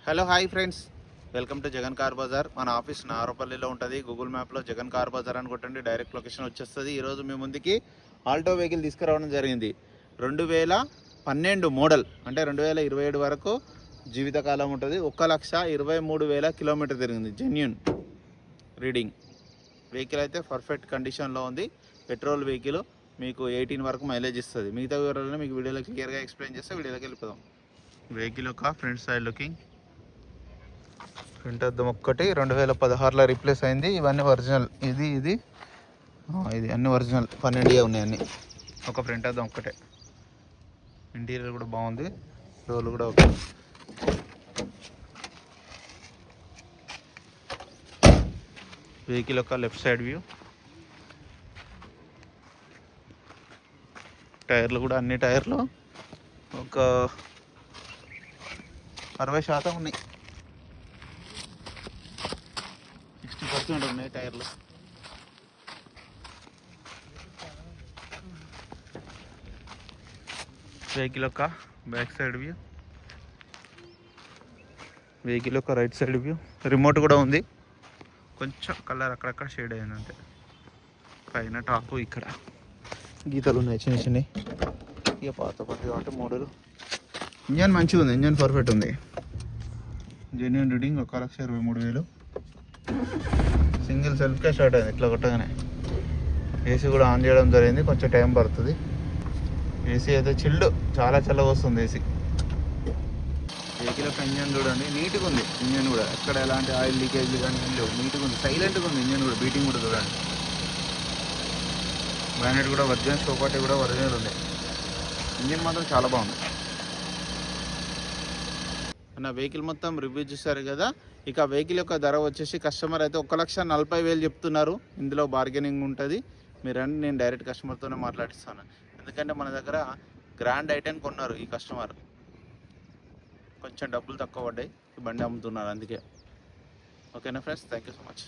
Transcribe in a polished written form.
Hello hi friends, welcome to Jagan car bazaar. మన office నారపల్లిలో ఉంటుంది. Google మ్యాప్లో జగన్ కార్ బజార్ అని కొట్టండి, డైరెక్ట్ లొకేషన్ వచ్చేస్తుంది. ఈరోజు మీ ముందుకి ఆల్టో వెహికల్ తీసుకురావడం జరిగింది. 2012 మోడల్, అంటే 2027 వరకు జీవితకాలం ఉంటుంది. 1,23,000 కిలోమీటర్ తిరిగింది. జెన్యూన్ రీడింగ్ వెహికల్ అయితే పర్ఫెక్ట్ కండిషన్లో ఉంది. పెట్రోల్ వెహికల్, మీకు 18 వరకు మైలేజ్ ఇస్తుంది. మిగతా వివరాలను మీకు వీడియోలో క్లియర్గా ఎక్స్ప్లెయిన్ చేస్తే వీడియోలోకి వెళ్ళిపోదాం. వెహికల్ యొక్క ఫ్రంట్ సైడ్ లుకింగ్, ఫ్రంట్ అద్దం ఒక్కటి 2016లో రీప్లేస్ అయింది. ఇవన్నీ ఒరిజినల్. ఇది అన్ని ఒరిజినల్ 12 ఉన్నాయి అన్నీ. ఒక ఫ్రంట్ అద్దం ఒక్కటే. ఇంటీరియర్ కూడా బాగుంది, డోర్లు కూడా ఓకే. వెహికల్ యొక్క లెఫ్ట్ సైడ్ వ్యూ, టైర్లు కూడా అన్ని టైర్లు ఒక 60% ఉన్నాయి, 60% ఉన్నాయి టైర్లు. వెహికల్ యొక్క బ్యాక్ సైడ్ వ్యూ, వెహికల్ యొక్క రైట్ సైడ్ వ్యూ. రిమోట్ కూడా ఉంది, కొంచెం కలర్ అక్కడక్కడ షేడ్ అయింది అంతే. పైన టాపు ఇక్కడ గీతలు ఉన్నాయి చిన్న చిన్నవి. ఇక పాత కాబట్టి మోడల్. ఇంజన్ మంచిగా ఉంది, ఇంజన్ పర్ఫెక్ట్ ఉంది. Genuine reading 1,23,000. సింగిల్ సెల్ఫ్కే స్టార్ట్ అయింది ఇట్లా కొట్టగానే. ఏసీ కూడా ఆన్ చేయడం జరిగింది, కొంచెం టైం పడుతుంది. ఏసీ అయితే చిల్డ్, చాలా చల్లగా వస్తుంది ఏసీ. వెహికల్ యొక్క ఇంజన్ చూడండి, నీట్గా ఉంది. ఇంజన్ కూడా ఎక్కడ ఎలాంటి ఆయిల్ లీకేజ్ కానీ ఏం లేవు, నీట్గా ఉంది, సైలెంట్గా ఉంది. ఇంజన్ కూడా బీటింగ్ కూడా చూడండి. బ్యానెట్ కూడా ఒరిజినల్, షోపాటి కూడా ఒరిజినల్ ఉంది. ఇంజన్ మాత్రం చాలా బాగుంది. నా వెహికల్ మొత్తం రివ్యూ చూశారు కదా. ఇక వెహికల్ యొక్క ధర వచ్చేసి కస్టమర్ అయితే 1,40,000 చెప్తున్నారు. ఇందులో బార్గెనింగ్ ఉంటుంది. మీరండి, నేను డైరెక్ట్ కస్టమర్తోనే మాట్లాడిస్తాను. ఎందుకంటే మన దగ్గర గ్రాండ్ ఐటెం కొన్నారు ఈ కస్టమర్, కొంచెం డబ్బులు తక్కువ పడ్డాయి, ఈ బండి అమ్ముతున్నారు అందుకే. ఓకేనా friends, thank you so much.